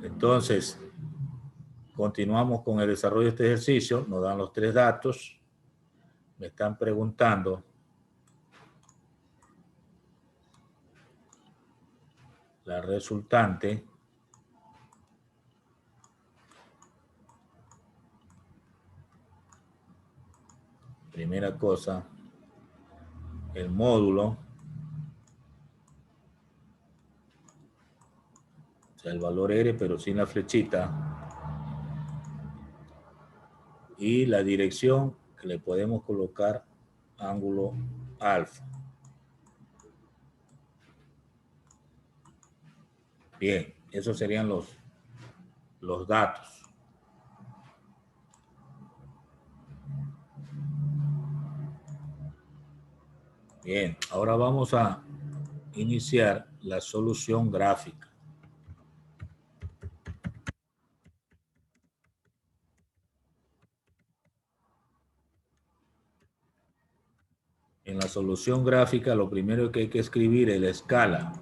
Entonces, continuamos con el desarrollo de este ejercicio. Nos dan los tres datos. Me están preguntando la resultante. Primera cosa, el módulo, o sea, el valor R, pero sin la flechita, y la dirección que le podemos colocar ángulo alfa. Bien, esos serían los datos. Bien, ahora vamos a iniciar la solución gráfica. En la solución gráfica, lo primero que hay que escribir es la escala.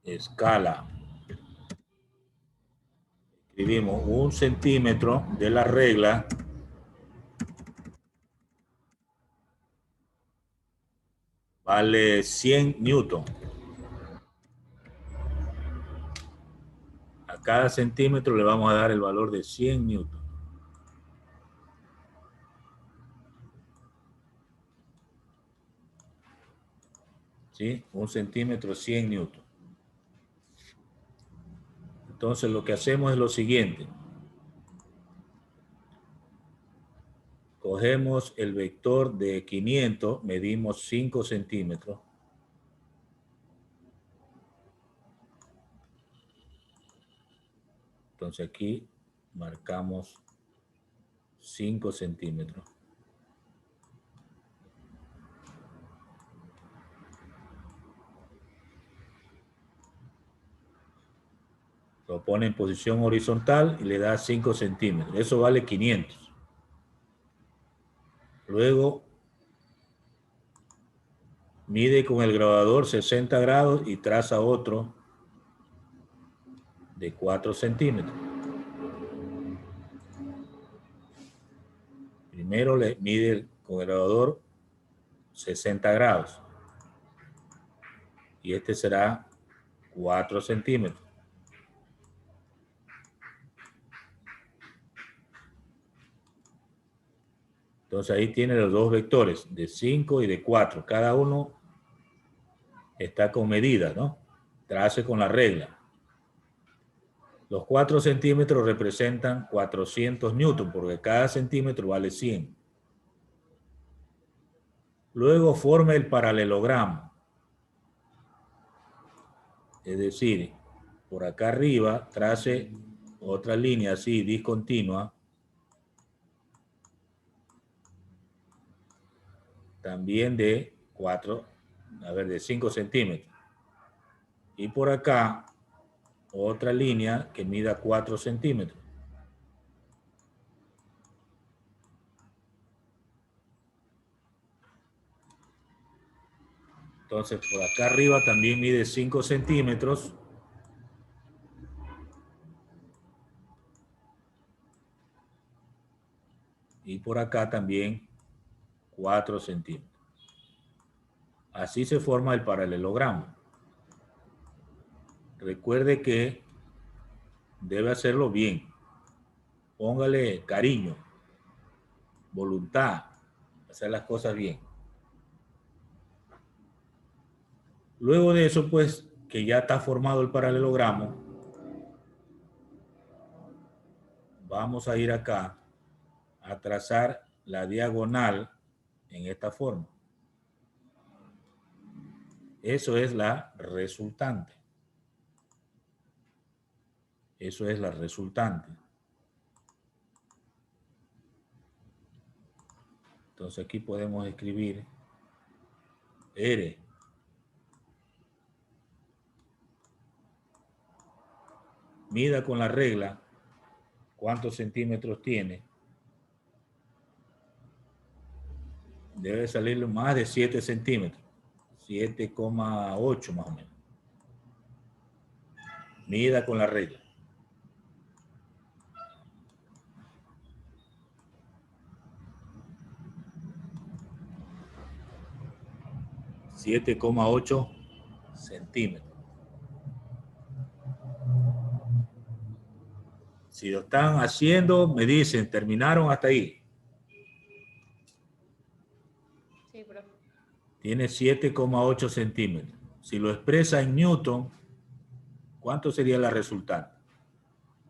Escala. Escribimos 1 centímetro de la regla vale 100 newton. A cada centímetro le vamos a dar el valor de 100 newton. ¿Sí? 1 centímetro, 100 newton. Entonces lo que hacemos es lo siguiente. Cogemos el vector de 500, medimos 5 centímetros. Entonces aquí marcamos 5 centímetros. Lo pone en posición horizontal y le da 5 centímetros. Eso vale 500. Luego mide con el grabador 60 grados y traza otro de 4 centímetros. Primero le mide con el grabador 60 grados. Y este será 4 centímetros. Entonces ahí tiene los dos vectores, de 5 y de 4. Cada uno está con medidas, ¿no? Trace con la regla. Los 4 centímetros representan 400 newton, porque cada centímetro vale 100. Luego forma el paralelogramo. Es decir, por acá arriba trace otra línea así, discontinua. También de 5 centímetros. Y por acá, otra línea que mida 4 centímetros. Entonces, por acá arriba también mide 5 centímetros. Y por acá también 4 centímetros. Así se forma el paralelogramo. Recuerde que debe hacerlo bien. Póngale cariño, voluntad, hacer las cosas bien. Luego de eso, pues, que ya está formado el paralelogramo, vamos a ir acá a trazar la diagonal en esta forma. Eso es la resultante. Eso es la resultante. Entonces aquí podemos escribir R. Mida con la regla cuántos centímetros tiene. Debe salirle más de 7 centímetros. 7,8 más o menos. Mida con la regla. $7,8 centímetros. Si lo están haciendo, me dicen, terminaron hasta ahí. Sí, profe. Tiene 7,8 centímetros. Si lo expresa en Newton, ¿cuánto sería la resultante?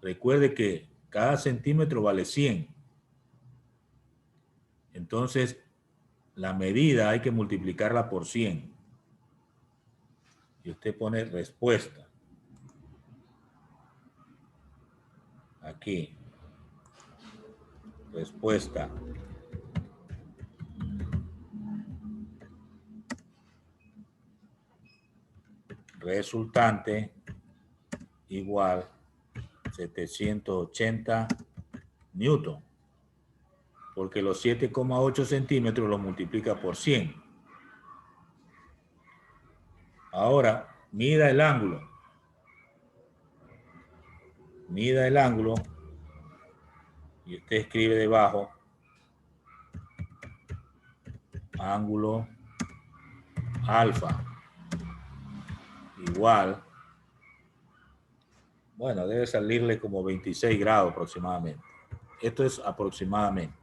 Recuerde que cada centímetro vale 100. Entonces, la medida hay que multiplicarla por 100. Y usted pone respuesta. Aquí. Respuesta. Resultante igual 780 newton. Porque los 7,8 centímetros los multiplica por 100. Ahora, mida el ángulo. Mida el ángulo. Y usted escribe debajo. Ángulo alfa. Igual. Bueno, debe salirle como 26 grados aproximadamente. Esto es aproximadamente.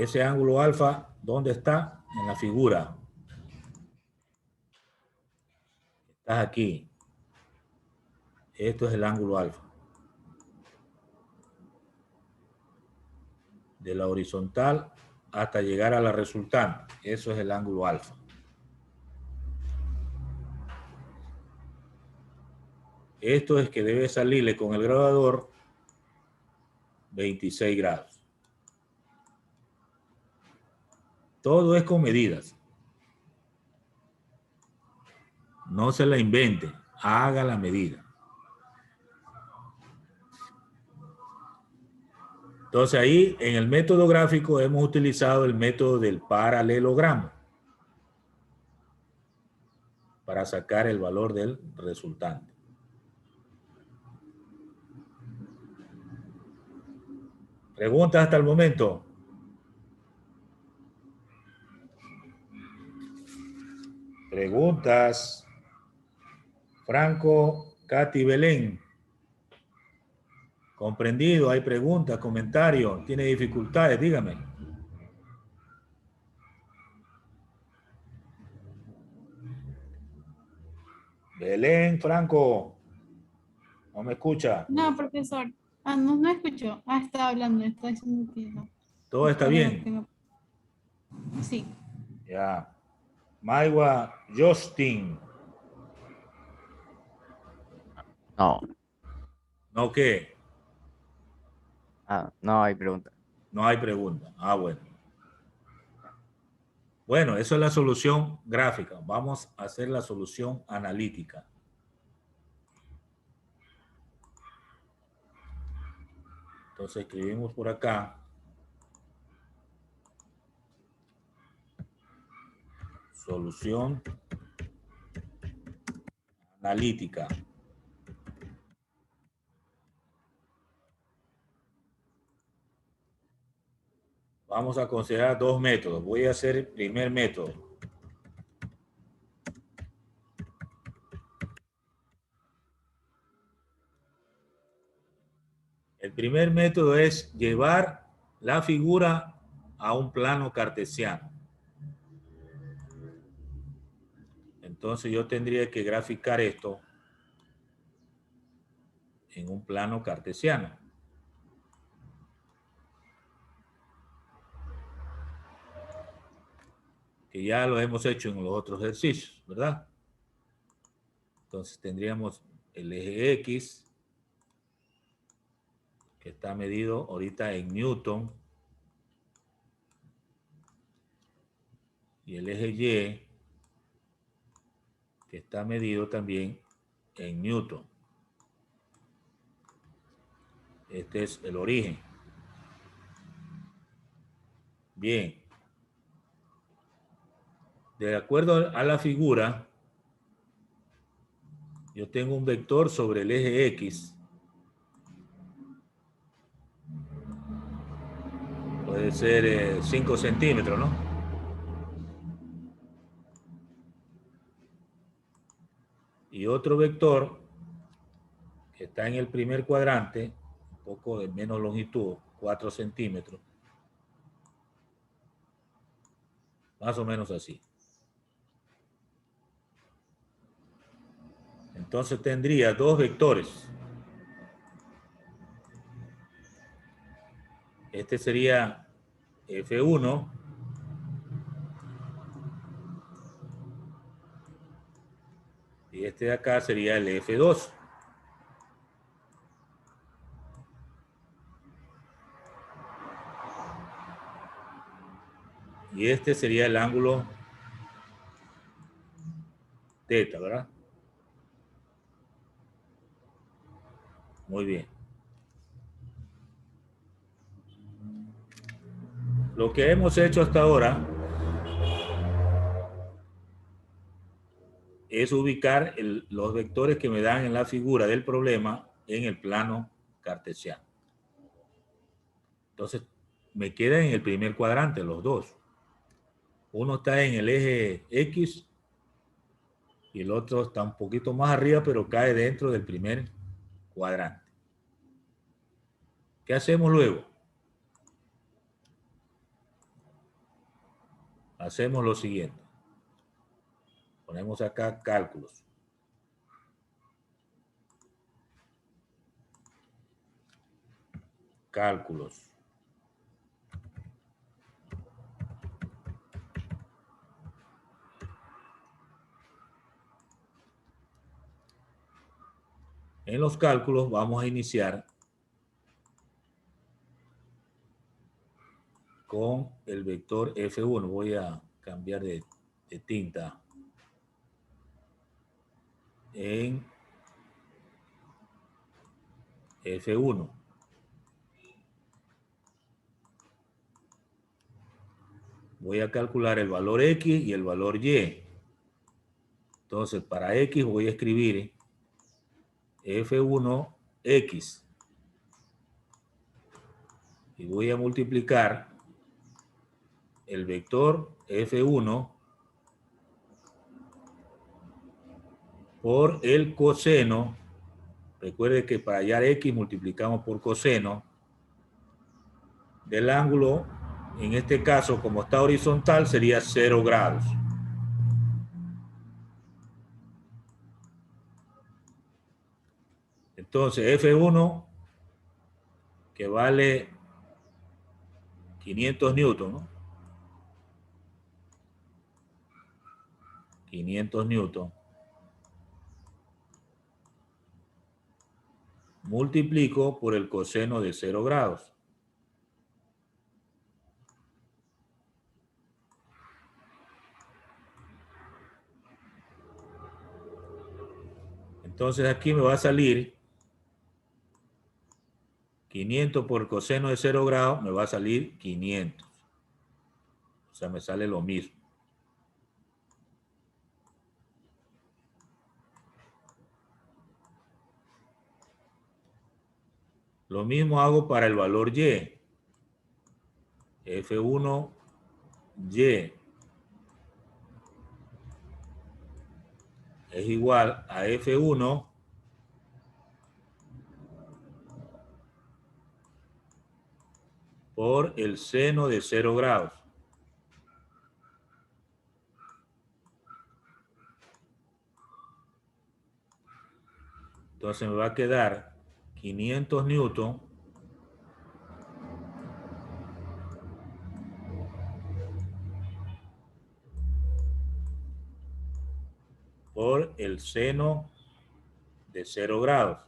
Ese ángulo alfa, ¿dónde está? En la figura. Estás aquí. Esto es el ángulo alfa. De la horizontal hasta llegar a la resultante. Eso es el ángulo alfa. Esto es que debe salirle con el grabador 26 grados. Todo es con medidas. No se la invente. Haga la medida. Entonces ahí en el método gráfico hemos utilizado el método del paralelogramo para sacar el valor del resultante. ¿Preguntas hasta el momento? Preguntas. Franco, Katy, Belén. Comprendido, hay preguntas, comentarios, tiene dificultades, dígame. Belén, Franco, ¿no me escucha? No, profesor. Ah, no, no escucho. Ah, estaba hablando, está diciendo que no. ¿Todo está bien? Sí. Ya. Maiwa, Justin. No, ¿No qué? no hay pregunta. No hay pregunta. Ah, bueno. Bueno, eso es la solución gráfica. Vamos a hacer la solución analítica. Entonces escribimos por acá. Solución analítica. Vamos a considerar dos métodos. Voy a hacer el primer método. El primer método es llevar la figura a un plano cartesiano. Entonces yo tendría que graficar esto en un plano cartesiano. Que ya lo hemos hecho en los otros ejercicios, ¿verdad? Entonces tendríamos el eje X, que está medido ahorita en Newton, y el eje Y que está medido también en Newton. Este es el origen. Bien. De acuerdo a la figura, yo tengo un vector sobre el eje X. Puede ser 5 centímetros, ¿no? Y otro vector que está en el primer cuadrante, un poco de menos longitud, 4 centímetros. Más o menos así. Entonces tendría dos vectores. Este sería F1 y este de acá sería el F2. Y este sería el ángulo teta, ¿verdad? Muy bien. Lo que hemos hecho hasta ahora es ubicar los vectores que me dan en la figura del problema en el plano cartesiano. Entonces, me quedan en el primer cuadrante los dos. Uno está en el eje X y el otro está un poquito más arriba, pero cae dentro del primer cuadrante. ¿Qué hacemos luego? Hacemos lo siguiente. Ponemos acá cálculos. Cálculos. En los cálculos vamos a iniciar con el vector F1. Voy a cambiar de tinta en F1. Voy a calcular el valor X y el valor Y. Entonces, para X voy a escribir F1X. Y voy a multiplicar el vector F1 por el coseno. Recuerde que para hallar X multiplicamos por coseno del ángulo. En este caso, como está horizontal, sería 0 grados. Entonces, F1, que vale 500 newton, ¿no? 500 newton. Multiplico por el coseno de 0 grados. Entonces aquí me va a salir 500 por coseno de 0 grados, me va a salir 500. O sea, me sale lo mismo. Lo mismo hago para el valor Y. F1Y es igual a F1 por el seno de 0 grados. Entonces me va a quedar 500 newton por el seno de 0 grados.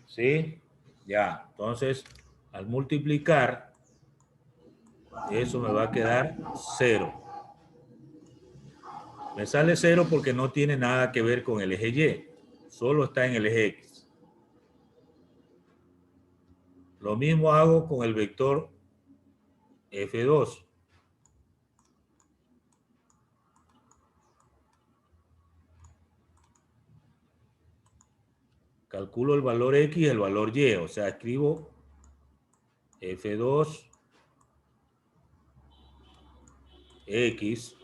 ¿Sí? Ya, entonces, al multiplicar, eso me va a quedar 0. Me sale 0 porque no tiene nada que ver con el eje Y. Solo está en el eje X. Lo mismo hago con el vector F2. Calculo el valor X y el valor Y. O sea, escribo F2 X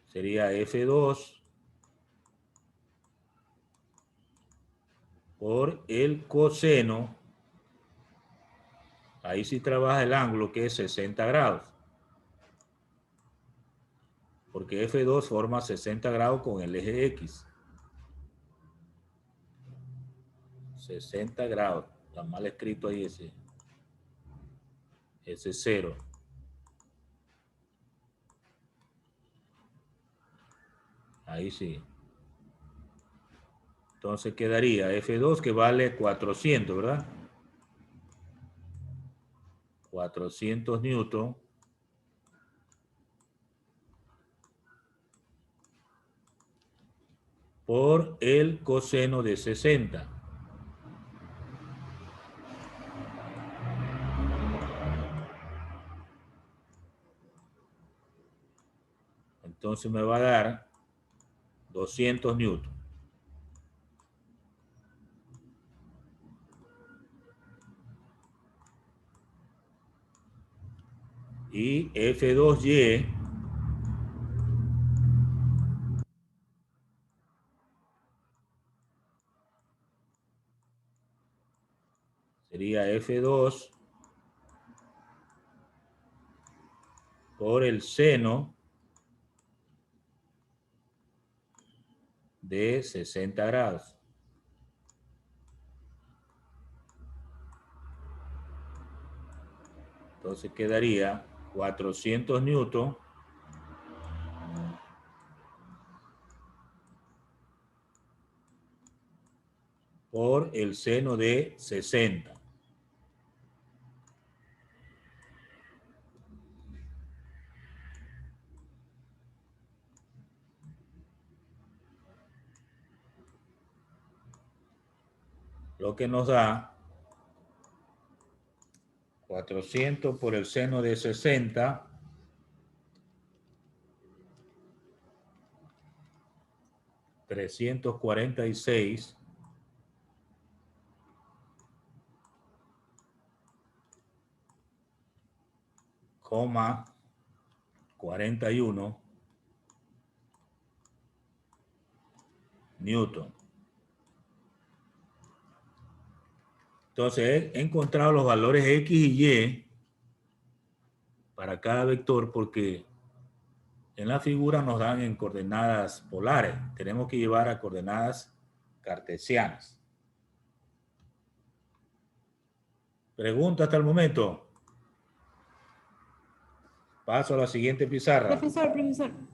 sería F2 por el coseno. Ahí sí trabaja el ángulo que es 60 grados. Porque F2 forma 60 grados con el eje X. 60 grados. Está mal escrito ahí ese 0. Ahí sí. Entonces quedaría F2 que vale 400, ¿verdad? 400 newton por el coseno de 60. Entonces me va a dar 200 newton. Y F2Y sería F2 por el seno de 60 grados. Entonces quedaría 400 newton por el seno de 60. Lo que nos da 400 por el seno de 60 346 coma 41 newton. Entonces he encontrado los valores X y Y para cada vector porque en la figura nos dan en coordenadas polares. Tenemos que llevar a coordenadas cartesianas. Pregunta hasta el momento. Paso a la siguiente pizarra. Profesor,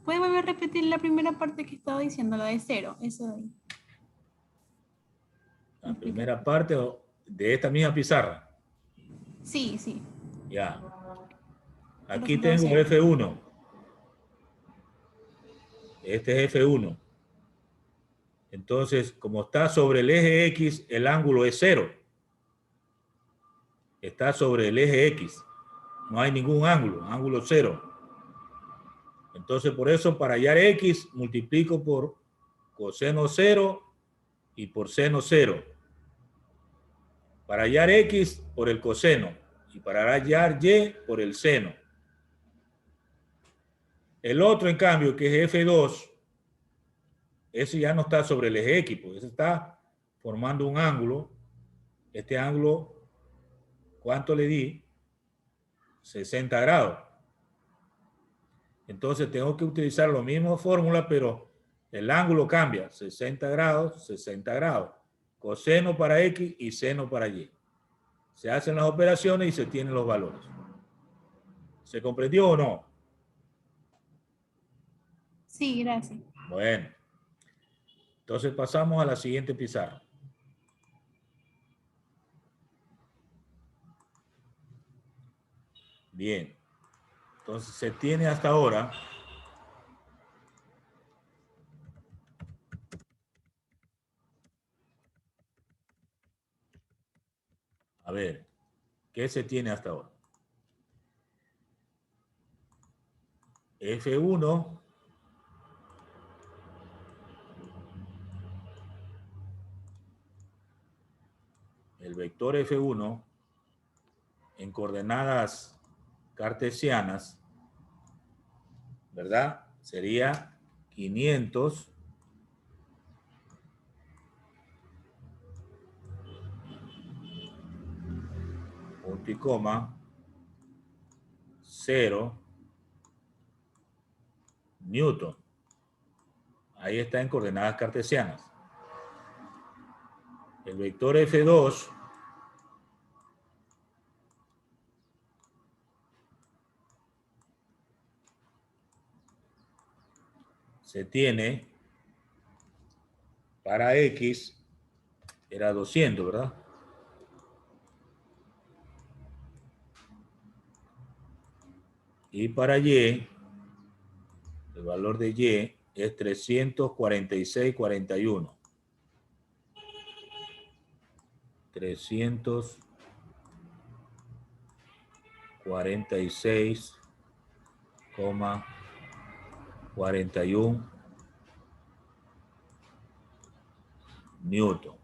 ¿puede volver a repetir la primera parte que estaba diciendo, la de 0? Eso de ahí. La primera parte de esta misma pizarra. Sí, sí. Ya. Aquí Resultado tengo 0. F1. Este es F1. Entonces, como está sobre el eje X, el ángulo es 0. Está sobre el eje X. No hay ningún ángulo 0. Entonces, por eso, para hallar X, multiplico por coseno 0 y por seno 0. Para hallar X, por el coseno. Y para hallar Y, por el seno. El otro, en cambio, que es F2, ese ya no está sobre el eje X, porque ese está formando un ángulo. Este ángulo, ¿cuánto le di? 60 grados. Entonces tengo que utilizar la misma fórmula, pero el ángulo cambia. 60 grados, 60 grados. Coseno para X y seno para Y. Se hacen las operaciones y se tienen los valores. ¿Se comprendió o no? Sí, gracias. Bueno. Entonces pasamos a la siguiente pizarra. Bien. Entonces se tiene hasta ahora a ver, ¿qué se tiene hasta ahora? F1 el vector F1 en coordenadas cartesianas, ¿verdad? Sería 500 punto y coma 0 Newton. Ahí está en coordenadas cartesianas. El vector F2 se tiene para X era 200, ¿verdad? Y para Y, el valor de Y es 346,41. 346,41 Newton.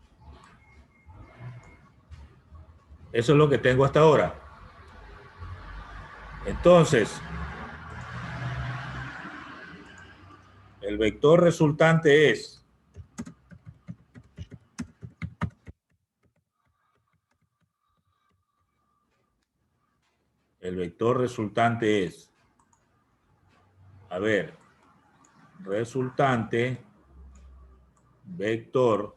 Eso es lo que tengo hasta ahora. Entonces, el vector resultante es a ver, resultante vector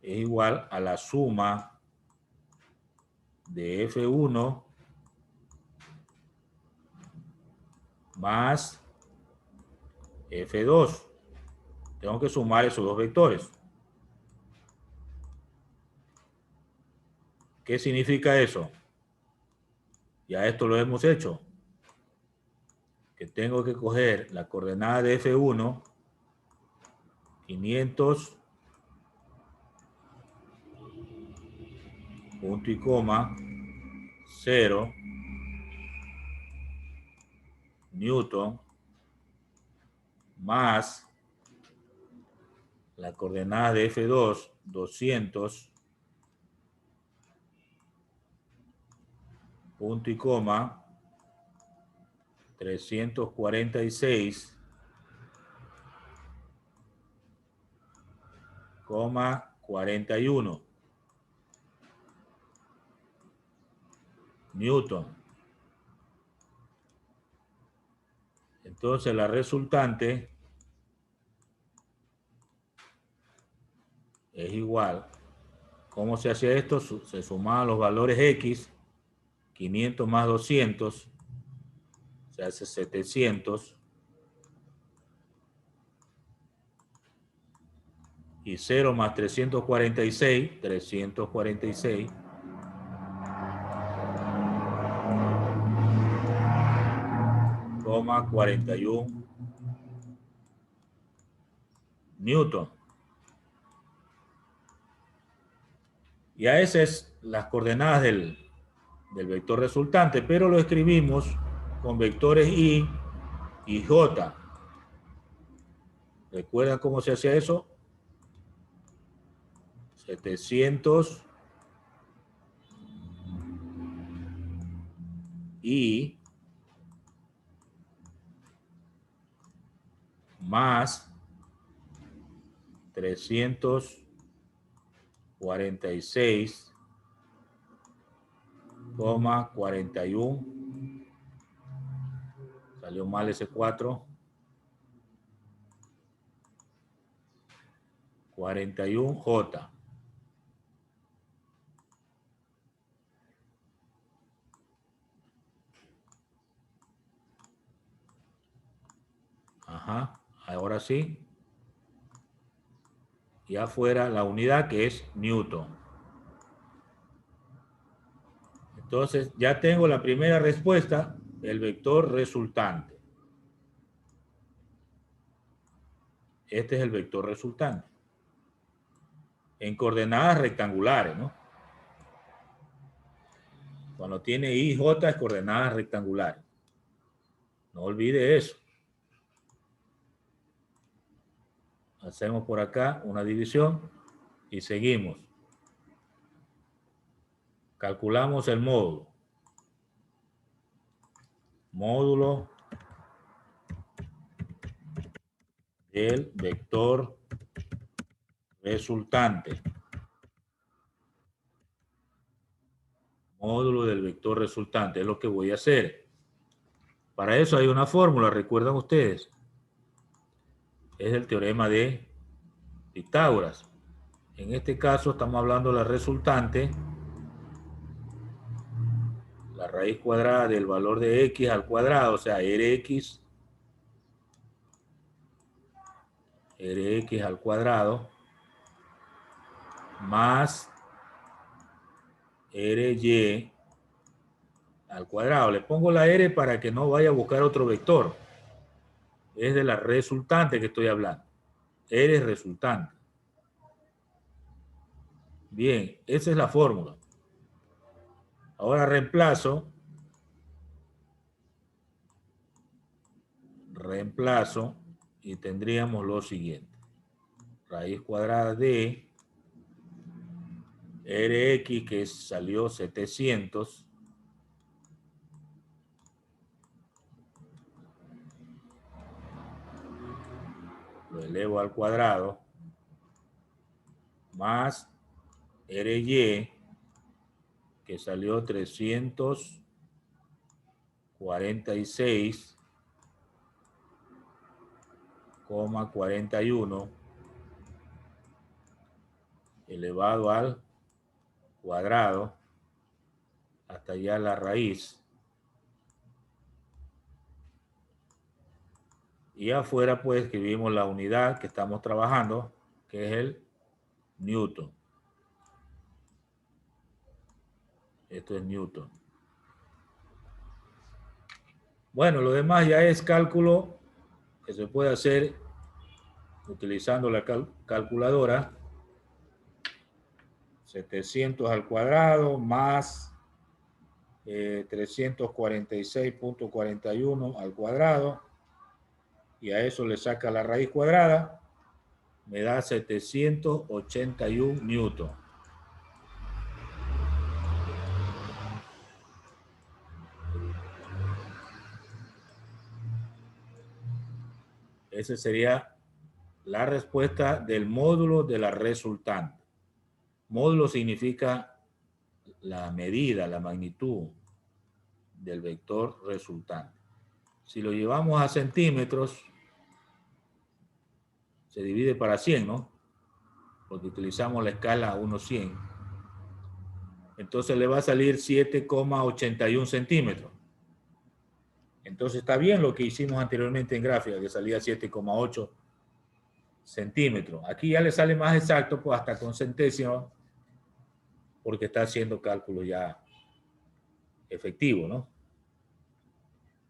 es igual a la suma de F1 más F2. Tengo que sumar esos dos vectores. ¿Qué significa eso? Ya esto lo hemos hecho. Que tengo que coger la coordenada de F1, 500, punto y coma, 0, Newton, más la coordenada de F2, 200, punto y coma, 346,41 Newton. Entonces la resultante es igual. ¿Cómo se hace esto? Se suman los valores X, 500 más 200, se hace 700. Y 0 más 346, 346,41 Newton. Y a esas es las coordenadas del vector resultante, pero lo escribimos con vectores Y y J. ¿Recuerdan cómo se hacía eso? 700 Y más 346,41. Salió mal ese 4. 41J. Ajá, ahora sí. Y afuera la unidad que es Newton. Entonces, ya tengo la primera respuesta, el vector resultante. Este es el vector resultante. En coordenadas rectangulares, ¿no? Cuando tiene I y J es coordenadas rectangulares. No olvide eso. Hacemos por acá una división y seguimos. Calculamos el módulo. Módulo del vector resultante. Módulo del vector resultante es lo que voy a hacer. Para eso hay una fórmula, ¿recuerdan ustedes? Es el teorema de Pitágoras. En este caso estamos hablando de la resultante, la raíz cuadrada del valor de x al cuadrado, o sea, rx al cuadrado más ry al cuadrado. Le pongo la r para que no vaya a buscar otro vector. Es de la resultante que estoy hablando. R resultante. Bien, esa es la fórmula. Ahora reemplazo y tendríamos lo siguiente. Raíz cuadrada de Rx, que salió 700, lo elevo al cuadrado, más Ry, que salió 346,41 elevado al cuadrado hasta allá la raíz. Y afuera pues escribimos la unidad que estamos trabajando, que es el Newton. Esto es Newton. Bueno, lo demás ya es cálculo que se puede hacer utilizando la calculadora. 700 al cuadrado más 346,41 al cuadrado, y a eso le saca la raíz cuadrada, me da 781 newton. Esa sería la respuesta del módulo de la resultante. Módulo significa la medida, la magnitud del vector resultante. Si lo llevamos a centímetros, se divide para 100, ¿no? Porque utilizamos la escala 1/100. Entonces le va a salir 7,81 centímetros. Entonces está bien lo que hicimos anteriormente en gráfica, que salía 7,8 centímetros. Aquí ya le sale más exacto, pues hasta con centésimo, porque está haciendo cálculo ya efectivo, ¿no?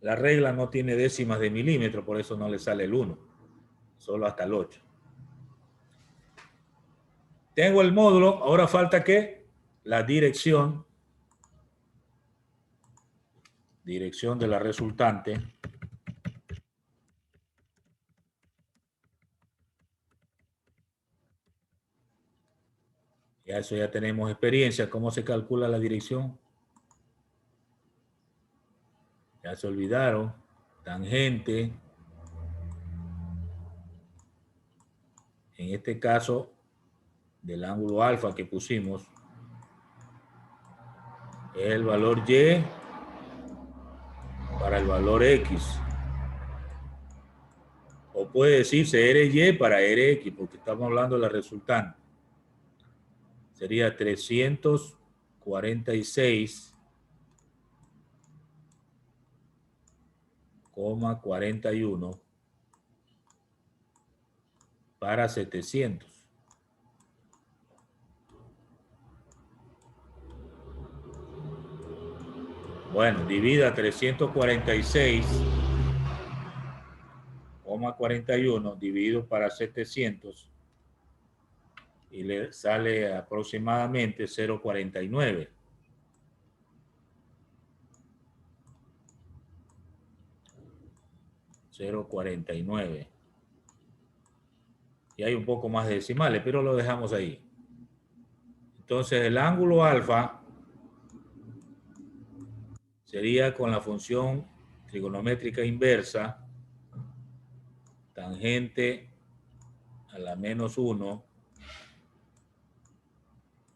La regla no tiene décimas de milímetro, por eso no le sale el 1, solo hasta el 8. Tengo el módulo, ahora falta ¿qué? La dirección. Dirección de la resultante. Ya eso ya tenemos experiencia. ¿Cómo se calcula la dirección? Ya se olvidaron. Tangente. En este caso, del ángulo alfa que pusimos, es el valor Y para el valor X. O puede decirse RY para RX, porque estamos hablando de la resultante. Sería 346,41 para 700. Bueno, divida 346,41 dividido para 700 y le sale aproximadamente 0,49. $0,49. Y hay un poco más de decimales, pero lo dejamos ahí. Entonces el ángulo alfa sería con la función trigonométrica inversa, tangente a la menos 1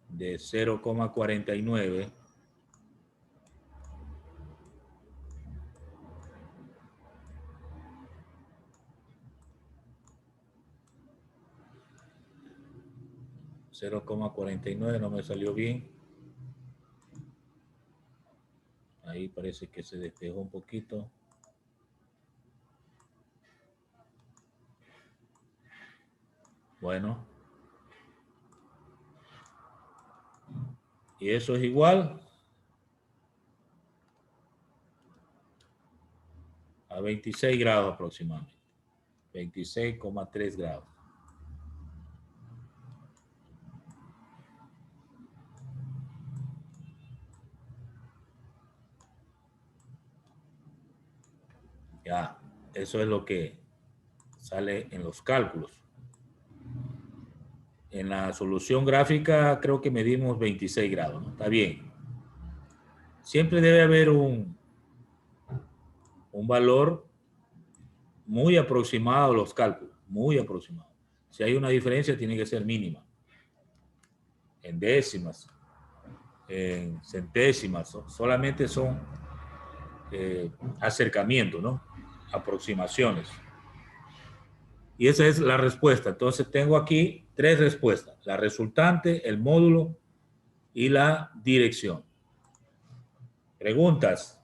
de 0,49 0,49, no me salió bien. Ahí parece que se despejó un poquito. Bueno. Y eso es igual a 26 grados aproximadamente. 26,3 grados. Ya, eso es lo que sale en los cálculos. En la solución gráfica creo que medimos 26 grados, ¿no? Está bien. Siempre debe haber un valor muy aproximado a los cálculos, muy aproximado. Si hay una diferencia tiene que ser mínima. En décimas, en centésimas, solamente son acercamientos, ¿no? Aproximaciones. Y esa es la respuesta. Entonces tengo aquí 3 respuestas. La resultante, el módulo y la dirección. ¿Preguntas?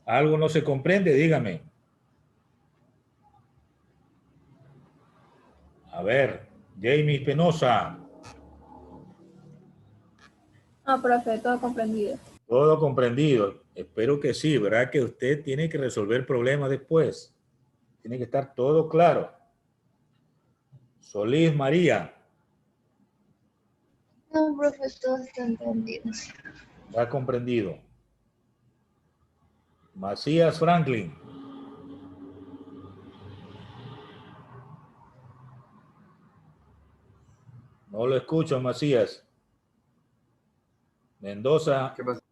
¿Algo no se comprende? Dígame. A ver, Jamie Penosa. No, profe, todo comprendido. Todo comprendido. Espero que sí, ¿verdad? Que usted tiene que resolver problemas después. Tiene que estar todo claro. Solís María. No, profe, todo está entendido. ¿Va comprendido? Macías Franklin. No lo escucho, Macías. Mendoza. ¿Qué pasa?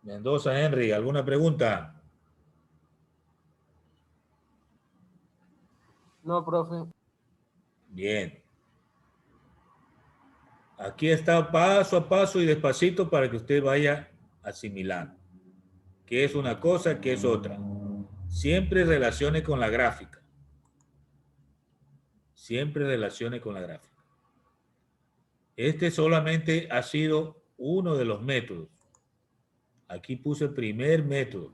Mendoza Henry, ¿alguna pregunta? No, profe. Bien. Aquí está paso a paso y despacito para que usted vaya asimilando. ¿Qué es una cosa? ¿Qué es otra? Siempre relacione con la gráfica. Siempre relacione con la gráfica. Este solamente ha sido uno de los métodos. Aquí puse el primer método.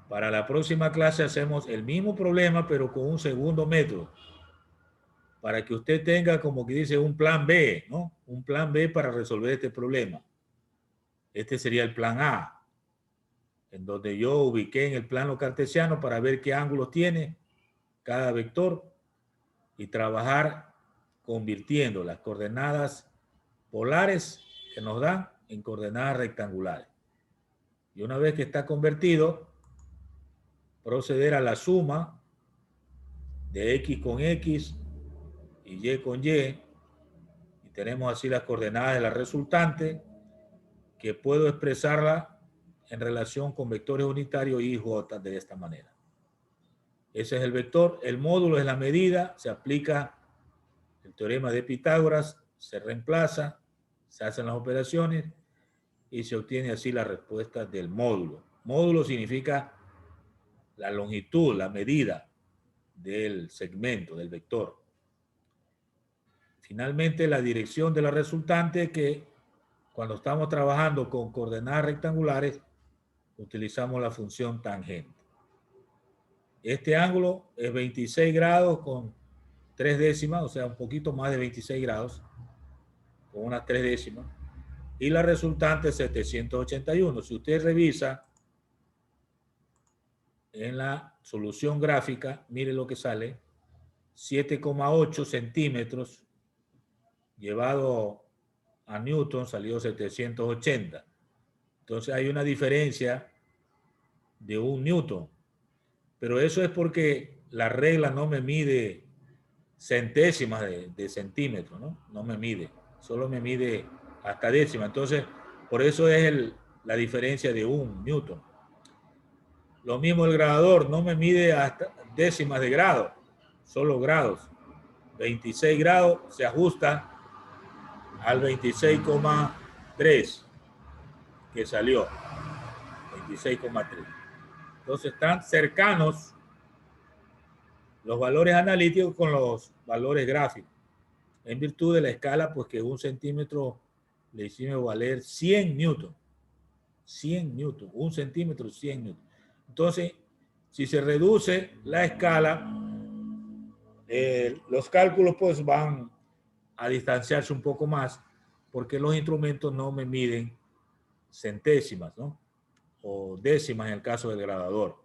Para la próxima clase hacemos el mismo problema, pero con un segundo método. Para que usted tenga, como que dice, un plan B, ¿no? Un plan B para resolver este problema. Este sería el plan A, en donde yo ubiqué en el plano cartesiano para ver qué ángulos tiene cada vector y trabajar convirtiendo las coordenadas polares que nos dan en coordenadas rectangulares. Y una vez que está convertido, proceder a la suma de X con X y Y con Y, y tenemos así las coordenadas de la resultante, que puedo expresarla en relación con vectores unitarios y J de esta manera. Ese es el vector, el módulo es la medida, se aplica el teorema de Pitágoras, se reemplaza, se hacen las operaciones y se obtiene así la respuesta del módulo. Módulo significa la longitud, la medida del segmento, del vector. Finalmente, la dirección de la resultante, que cuando estamos trabajando con coordenadas rectangulares, utilizamos la función tangente. Este ángulo es 26 grados con 3 décimas, o sea, un poquito más de 26 grados, con unas 3 décimas. y la resultante 781. Si usted revisa en la solución gráfica, mire lo que sale, 7,8 centímetros llevado a Newton salió 780. Entonces hay una diferencia de 1 Newton. Pero eso es porque la regla no me mide centésimas de centímetro, ¿no? No me mide, solo me mide hasta décima. Entonces, por eso es la diferencia de 1 Newton. Lo mismo el gradador, no me mide hasta décimas de grado, solo grados. 26 grados se ajusta al 26,3 que salió. 26,3. Entonces están cercanos los valores analíticos con los valores gráficos. En virtud de la escala, pues que 1 centímetro le hicimos valer 100 newton. 100 newton. 1 centímetro, 100 newton. Entonces, si se reduce la escala, los cálculos pues van a distanciarse un poco más porque los instrumentos no me miden centésimas, ¿no? O décimas en el caso del gradador,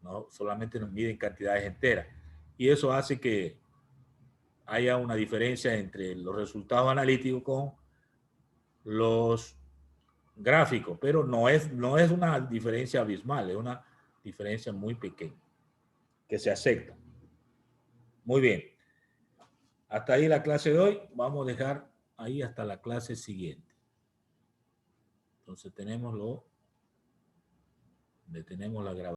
¿no? Solamente nos miden cantidades enteras. Y eso hace que haya una diferencia entre los resultados analíticos con los gráficos, pero no es una diferencia abismal, es una diferencia muy pequeña que se acepta. Muy bien. Hasta ahí la clase de hoy. Vamos a dejar ahí hasta la clase siguiente. Entonces detenemos la grabación.